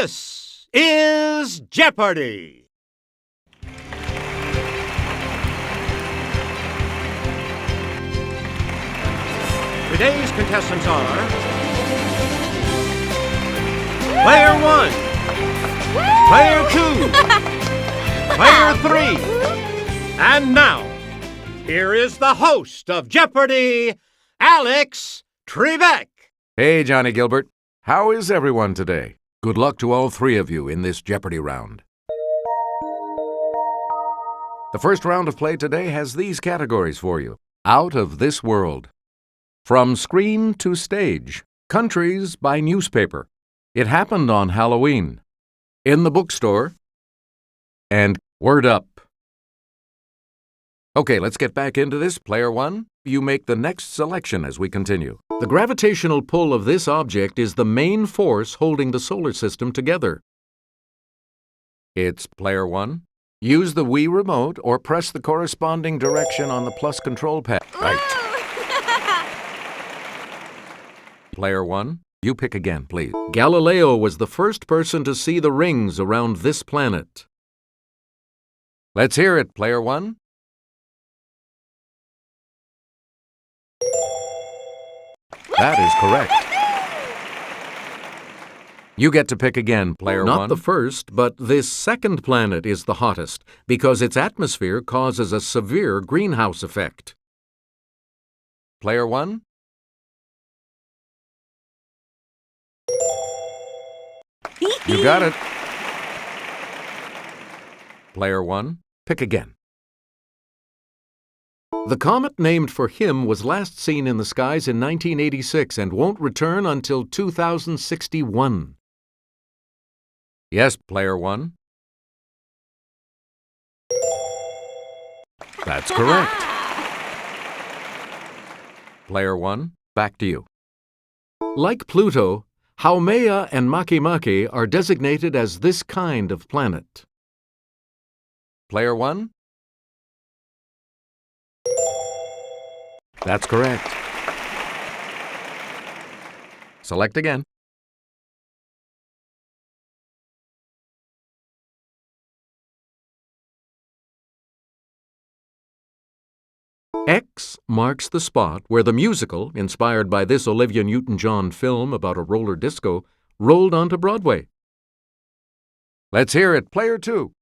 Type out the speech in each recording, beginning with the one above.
This is Jeopardy! Today's contestants are Player 1, Player 2, Player 3, and now, here is the host of Jeopardy, Alex Trebek. Hey, Johnny Gilbert. How is everyone today? Good luck to all three of you in this Jeopardy round. The first round of play today has these categories for you. Out of this world. From screen to stage. Countries by newspaper. It happened on Halloween. In the bookstore. And word up. Okay, let's get back into this. Player 1, you make the next selection as we continue. The gravitational pull of this object is the main force holding the solar system together. It's Player 1. Use the Wii remote or press the corresponding direction on the plus control pad. Right. Player 1, you pick again, please. Galileo was the first person to see the rings around this planet. Let's hear it, Player 1. That is correct. You get to pick again, Player 1. Not the first, but this second planet is the hottest because its atmosphere causes a severe greenhouse effect. Player 1. You got it. Player 1, pick again. The comet named for him was last seen in the skies in 1986 and won't return until 2061. Yes, Player 1. That's correct. Player 1, back to you. Like Pluto, Haumea and Makemake are designated as this kind of planet. Player 1. That's correct. Select again. X marks the spot where the musical, inspired by this Olivia Newton-John film about a roller disco, rolled onto Broadway. Let's hear it, Player 2.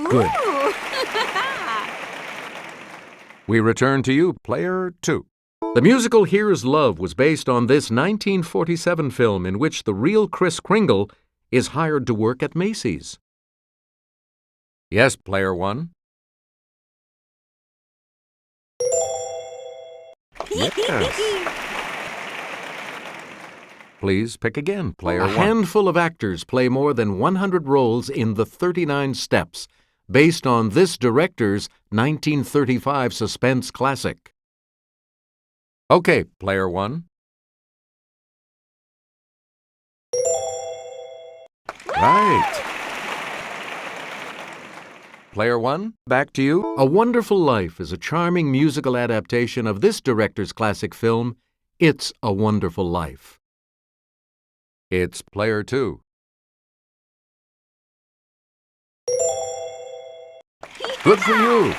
Good. We return to you, Player 2. The musical Here's Love was based on this 1947 film in which the real Kris Kringle is hired to work at Macy's. Yes, Player 1. Yes. Please pick again, Player 1. A handful of actors play more than 100 roles in The 39 Steps, based on this director's 1935 suspense classic. Okay, Player 1. Right. Player 1, back to you. A Wonderful Life is a charming musical adaptation of this director's classic film, It's a Wonderful Life. It's Player 2. Good for you.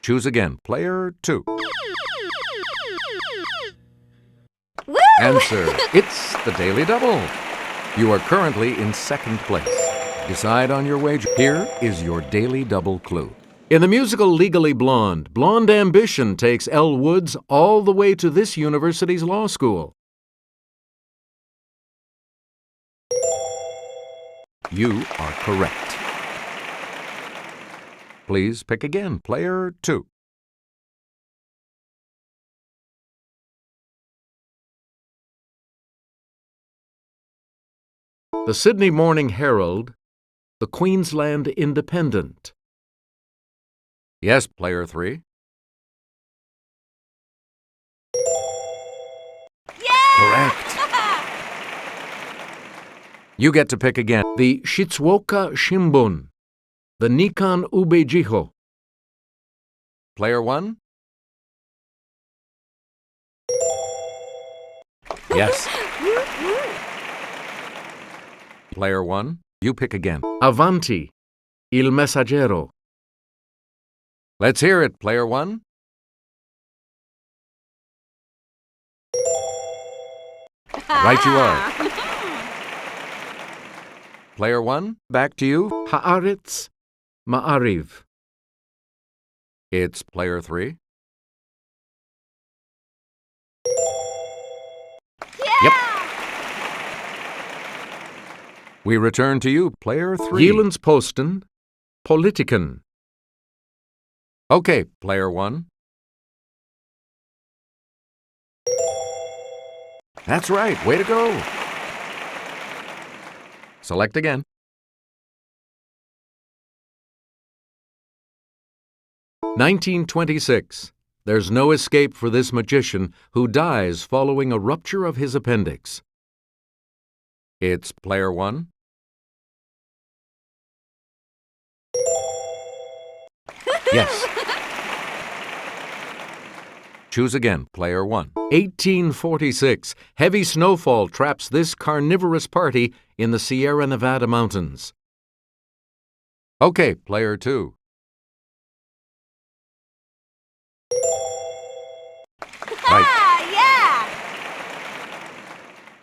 Choose again, Player 2. Woo! Answer, it's the Daily Double. You are currently in second place. Decide on your wager. Here is your Daily Double clue. In the musical Legally Blonde, blonde ambition takes Elle Woods all the way to this university's law school. You are correct. Please pick again, Player 2. The Sydney Morning Herald, the Queensland Independent. Yes, Player 3. Yay! Correct. You get to pick again. The Shizuoka Shimbun, The Nikan Ubejiho. Player 1? Yes. Player 1, you pick again. Avanti, il messaggero. Let's hear it, Player 1. Right you are. Player 1, back to you. Haaretz, ma'ariv. It's Player 3. Yep. We return to you, Player 3. Posten, Politiken. Okay, Player 1. That's right, way to go. Select again. 1926. There's no escape for this magician who dies following a rupture of his appendix. It's Player 1. Yes. Choose again, Player 1. 1846. Heavy snowfall traps this carnivorous party in the Sierra Nevada mountains. Okay, Player 2. Right. Yeah!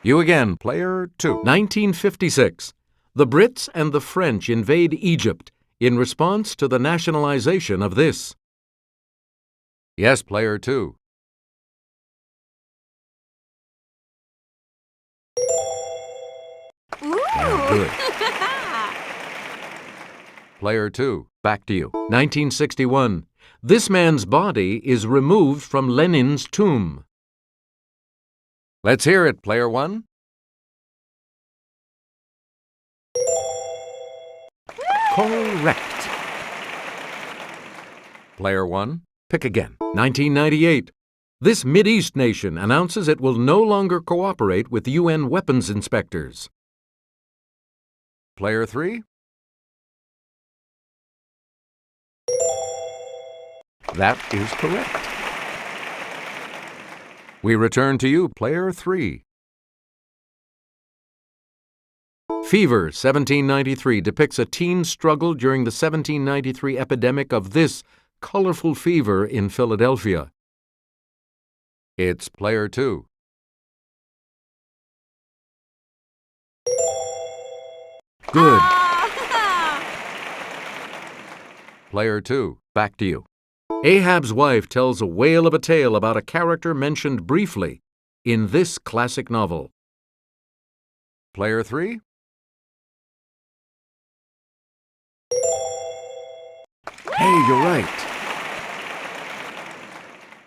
You again, Player 2. 1956. The Brits and the French invade Egypt in response to the nationalization of this. Yes, Player 2. Ooh! Yeah, good. Player 2, back to you. 1961. This man's body is removed from Lenin's tomb. Let's hear it, Player 1. Correct. Player 1, pick again. 1998. This Mideast nation announces it will no longer cooperate with UN weapons inspectors. Player 3. That is correct. We return to you, Player 3. Fever, 1793, depicts a teen's struggle during the 1793 epidemic of this colorful fever in Philadelphia. It's Player 2. Good. Player 2, back to you. Ahab's wife tells a whale of a tale about a character mentioned briefly in this classic novel. Player 3. Hey, you're right.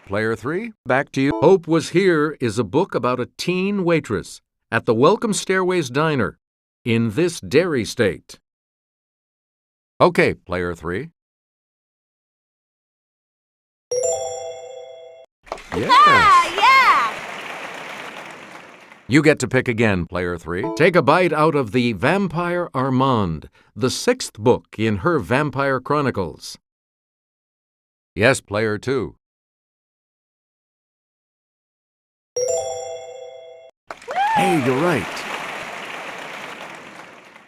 Player 3, back to you. Hope Was Here is a book about a teen waitress at the Welcome Stairways Diner in this dairy state. Okay, Player 3. Yes. Yeah! You get to pick again, Player 3. Take a bite out of The Vampire Armand, the 6th book in her Vampire Chronicles. Yes, Player 2. Hey, you're right.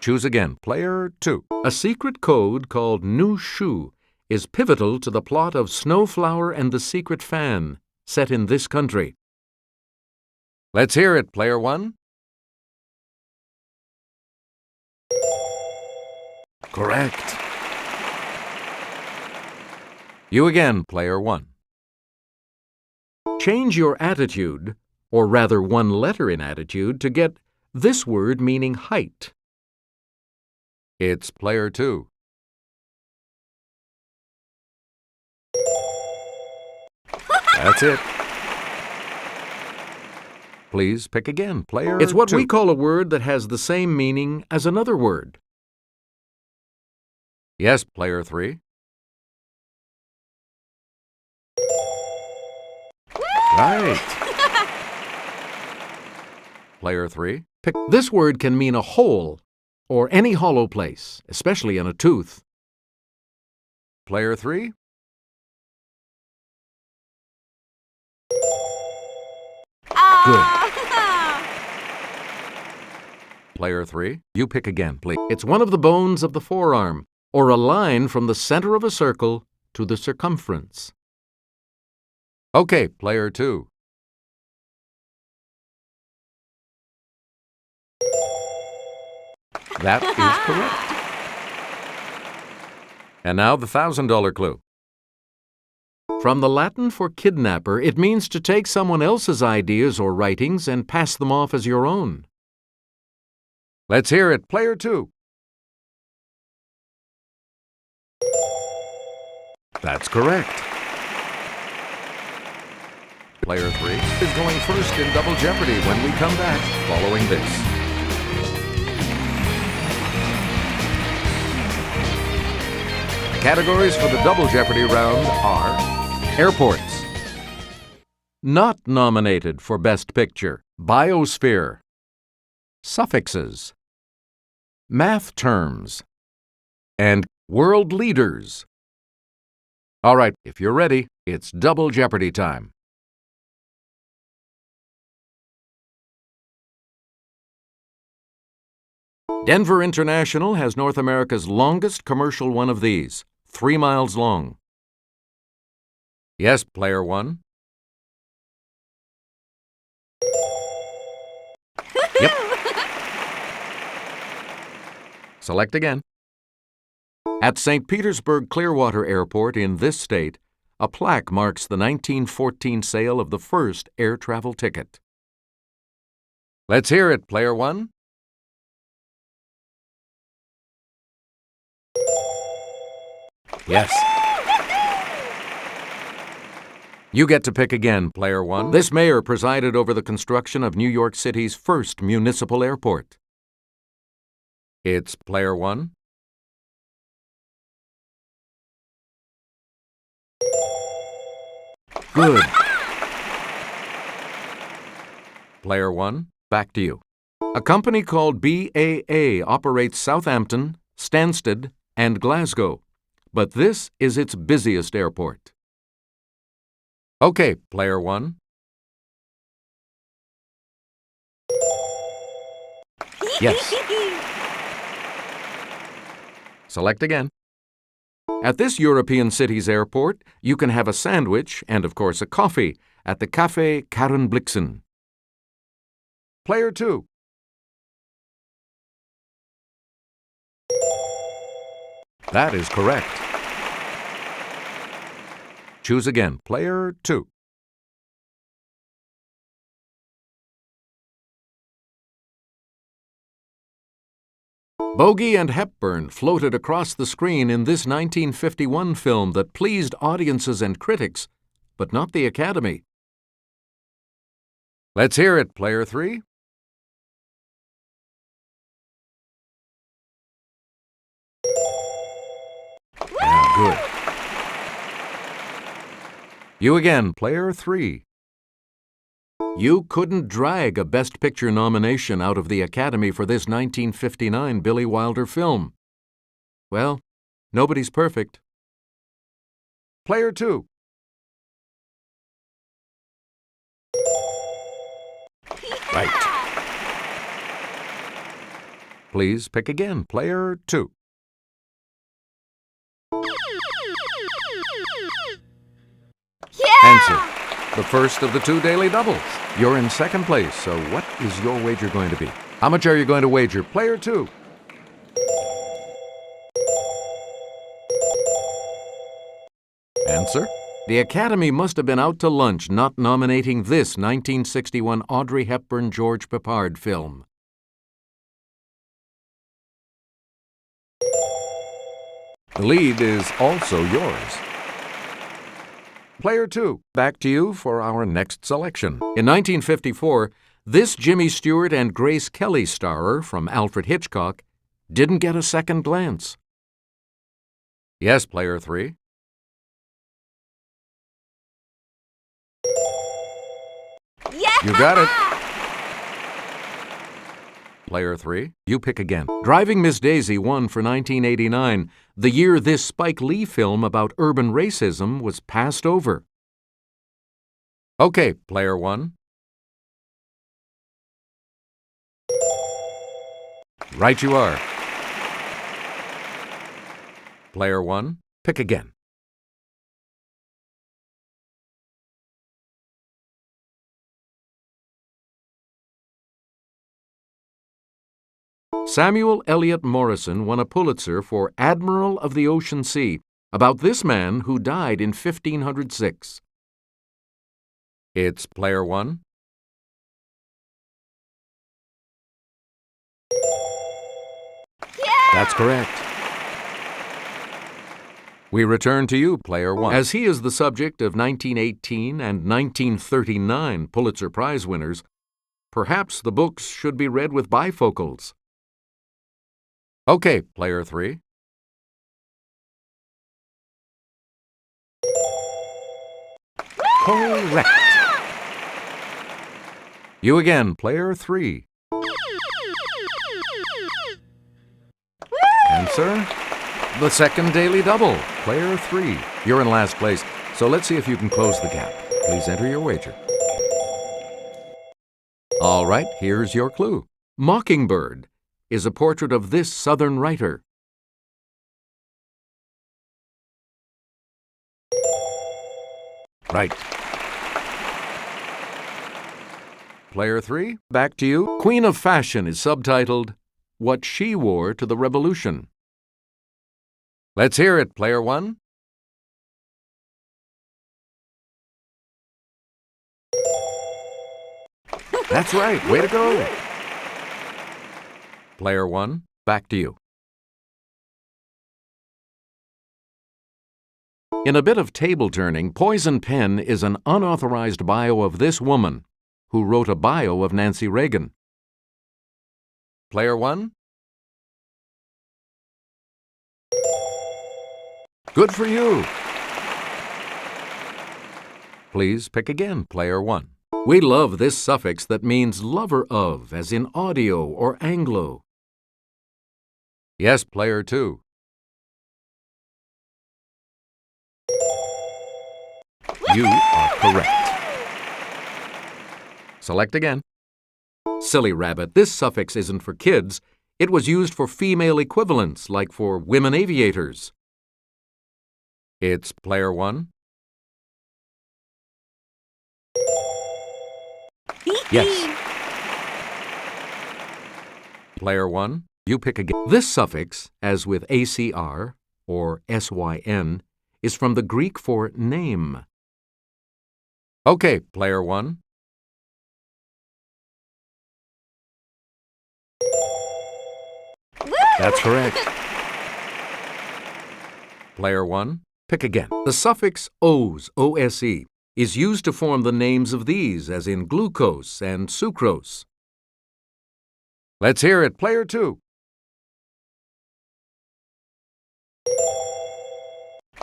Choose again, Player 2. A secret code called New Shoe is pivotal to the plot of Snowflower and the Secret Fan, set in this country. Let's hear it, Player 1. Correct. You again, Player 1. Change your attitude, or rather one letter in attitude, to get this word meaning height. It's Player 2. That's it. Please pick again, Player 2. It's what we call a word that has the same meaning as another word. Yes, Player 3. Right. Player 3. Pick. This word can mean a hole or any hollow place, especially in a tooth. Player 3. Player 3, you pick again, please. It's one of the bones of the forearm, or a line from the center of a circle to the circumference. Okay, Player 2. That is correct. And now the $1,000 clue. From the Latin for kidnapper, it means to take someone else's ideas or writings and pass them off as your own. Let's hear it, Player 2. That's correct. Player 3 is going first in Double Jeopardy when we come back following this. The categories for the Double Jeopardy round are airports. Not nominated for Best Picture, biosphere. Suffixes. Math terms. And world leaders. All right, if you're ready, it's Double Jeopardy time. Denver International has North America's longest commercial one of these, 3 miles long. Yes, Player 1. Yep. Select again. At St. Petersburg Clearwater Airport in this state, a plaque marks the 1914 sale of the first air travel ticket. Let's hear it, Player 1. Yes. You get to pick again, Player 1. This mayor presided over the construction of New York City's first municipal airport. It's Player 1. Good. Player 1, back to you. A company called BAA operates Southampton, Stansted, and Glasgow, but this is its busiest airport. Okay, Player 1. Yes. Select again. At this European city's airport, you can have a sandwich and, of course, a coffee at the Café Karenblixen. Player 2. That is correct. Choose again, Player 2. Bogey and Hepburn floated across the screen in this 1951 film that pleased audiences and critics, but not the Academy. Let's hear it, Player 3. Yeah, good. You again, Player 3. You couldn't drag a Best Picture nomination out of the Academy for this 1959 Billy Wilder film. Well, nobody's perfect. Player 2. Right. Please pick again, Player 2. Answer. The first of the 2 daily doubles. You're in second place, so what is your wager going to be? How much are you going to wager? Player 2. Answer. The Academy must have been out to lunch not nominating this 1961 Audrey Hepburn-George Peppard film. The lead is also yours. Player 2, back to you for our next selection. In 1954, this Jimmy Stewart and Grace Kelly starer from Alfred Hitchcock didn't get a second glance. Yes, Player 3. Yeah! You got it. Player 3. You pick again. Driving Miss Daisy won for 1989, the year this Spike Lee film about urban racism was passed over. Okay, Player 1. Right you are. Player 1. Pick again. Samuel Eliot Morison won a Pulitzer for Admiral of the Ocean Sea, about this man who died in 1506. It's Player 1. Yeah! That's correct. We return to you, Player 1. As he is the subject of 1918 and 1939 Pulitzer Prize winners, perhaps the books should be read with bifocals. Okay, Player 3. Correct. You again, Player 3. Answer? The second Daily Double, Player 3. You're in last place, so let's see if you can close the gap. Please enter your wager. All right, here's your clue. Mockingbird is a portrait of this Southern writer. Right. Player 3, back to you. Queen of Fashion is subtitled, What She Wore to the Revolution. Let's hear it, Player 1. That's right, way to go. Player 1, back to you. In a bit of table turning, Poison Pen is an unauthorized bio of this woman, who wrote a bio of Nancy Reagan. Player 1. Good for you. Please pick again, Player 1. We love this suffix that means lover of, as in audio or Anglo. Yes, Player 2. You are correct. Select again. Silly rabbit, this suffix isn't for kids. It was used for female equivalents, like for women aviators. It's Player 1. Yes. Player 1, you pick again. This suffix, as with ACR or SYN, is from the Greek for name. Okay, Player 1. That's correct. Player 1, pick again. The suffix -ose, O-S-E, is used to form the names of these, as in glucose and sucrose. Let's hear it, Player 2.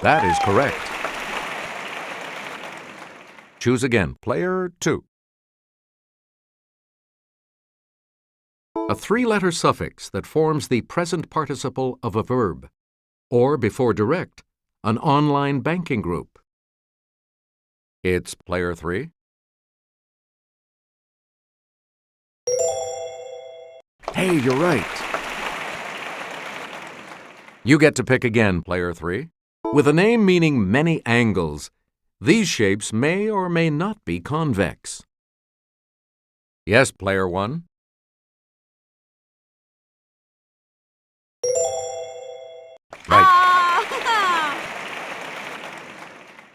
That is correct. Choose again, Player 2. A three-letter suffix that forms the present participle of a verb, or before direct, an online banking group. It's Player 3. Hey, you're right. You get to pick again, Player 3. With a name meaning many angles, these shapes may or may not be convex. Yes, Player 1. Right.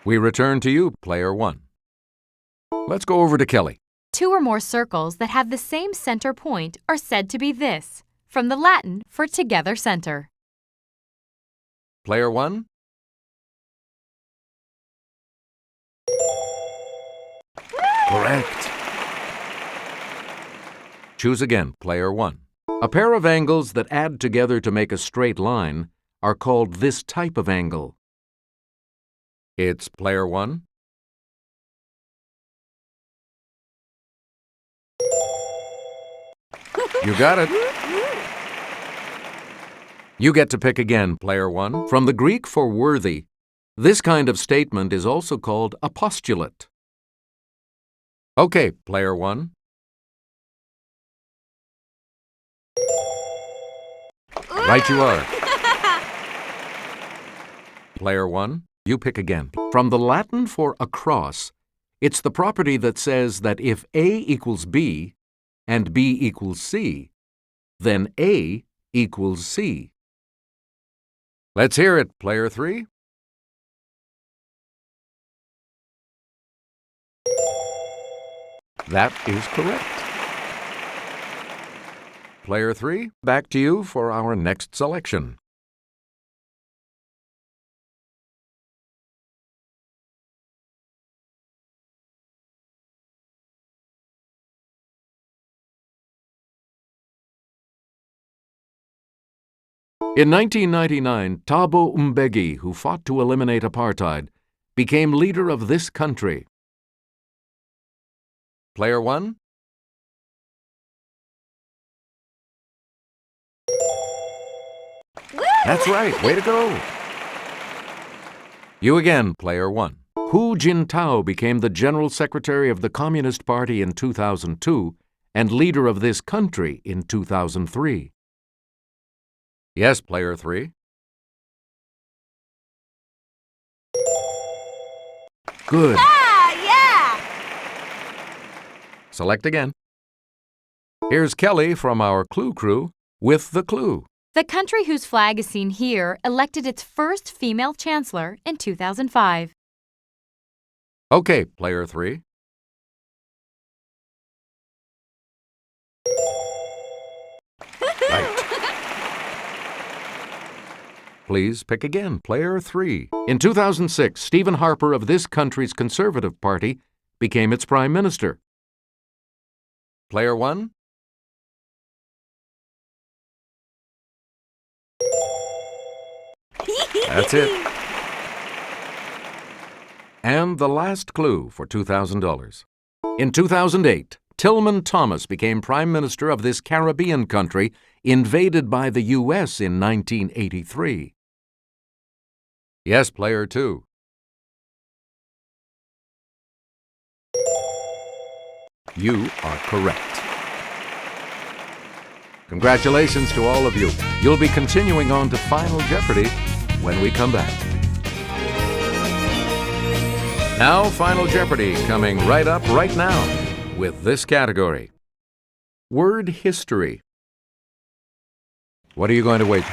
We return to you, Player 1. Let's go over to Kelly. Two or more circles that have the same center point are said to be this, from the Latin for together center. Player 1. Correct. Choose again, Player 1. A pair of angles that add together to make a straight line are called this type of angle. It's Player 1. You got it. You get to pick again, player one. From the Greek for worthy, this kind of statement is also called a postulate. Okay, player one. Right you are. Player one, you pick again. From the Latin for across, it's the property that says that if A equals B and B equals C, then A equals C. Let's hear it, player three. That is correct. Player three, back to you for our next selection. In 1999, Thabo Mbeki, who fought to eliminate apartheid, became leader of this country. Player one. That's right. Way to go. You again, player one. Hu Jintao became the General Secretary of the Communist Party in 2002 and leader of this country in 2003. Yes, player three. Good. Yeah! Select again. Here's Kelly from our Clue Crew with the clue. The country whose flag is seen here elected its first female chancellor in 2005. Okay, player three. Right. Please pick again, player three. In 2006, Stephen Harper of this country's Conservative Party became its prime minister. Player one. That's it. And the last clue for $2,000. In 2008, Tillman Thomas became Prime Minister of this Caribbean country invaded by the U.S. in 1983. Yes, player two. You are correct. Congratulations to all of you. You'll be continuing on to Final Jeopardy when we come back. Now, Final Jeopardy coming right up right now with this category. Word history. What are you going to wager?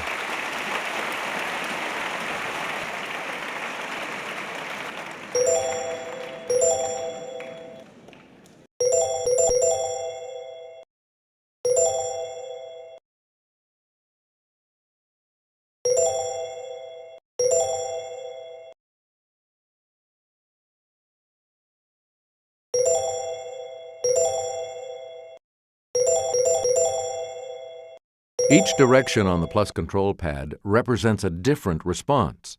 Each direction on the plus control pad represents a different response.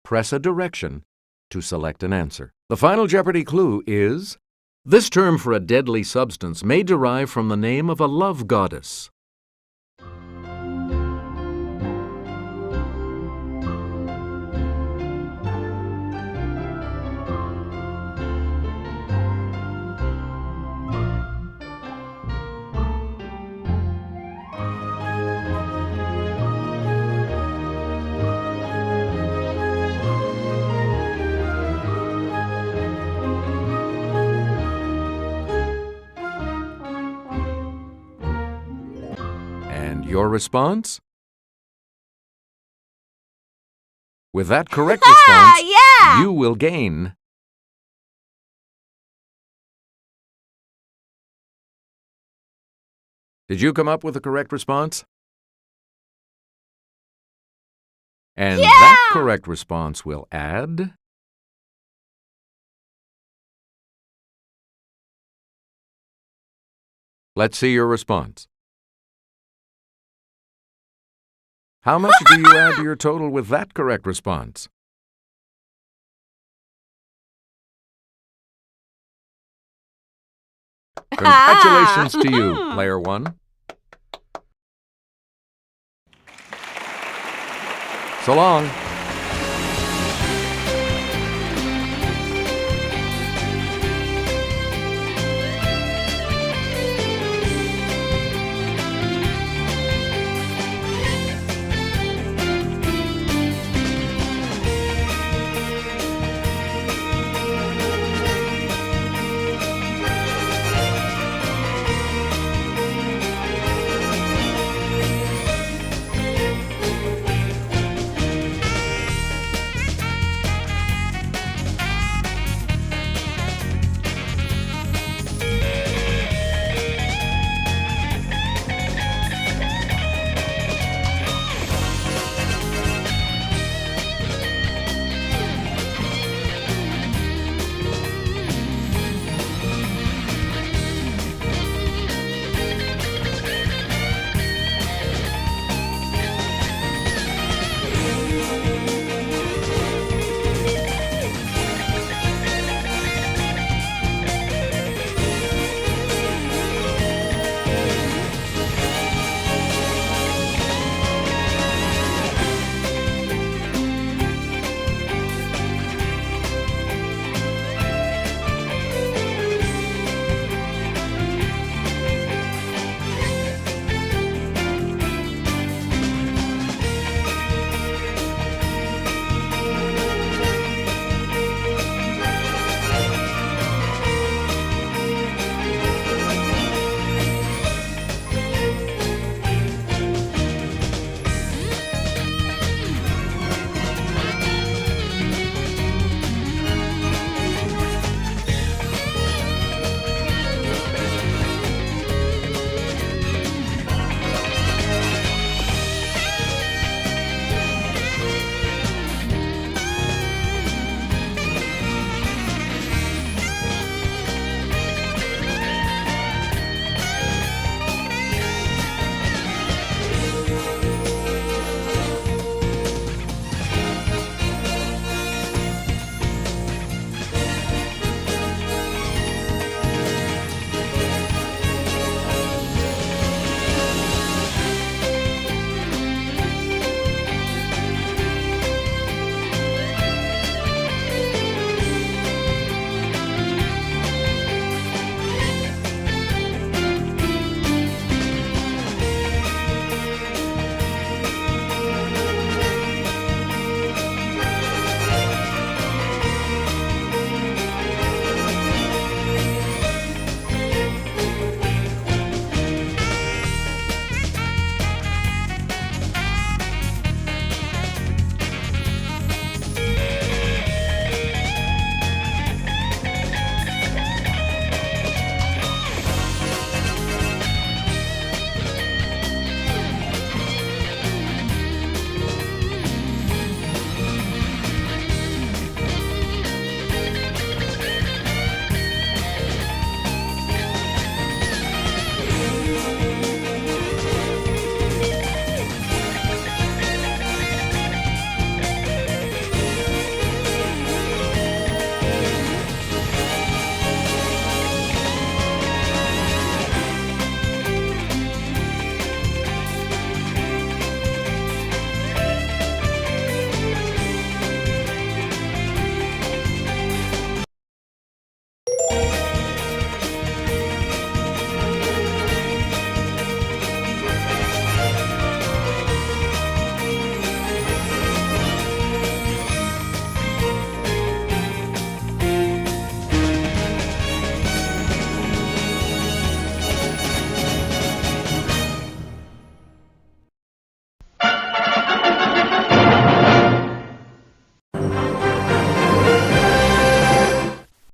Press a direction to select an answer. The Final Jeopardy clue is, this term for a deadly substance may derive from the name of a love goddess. And your response? With that correct response, Yeah! you will gain Did you come up with the correct response? And that correct response will add Let's see your response. How much do you add to your total with that correct response? Congratulations to you, player one. So long.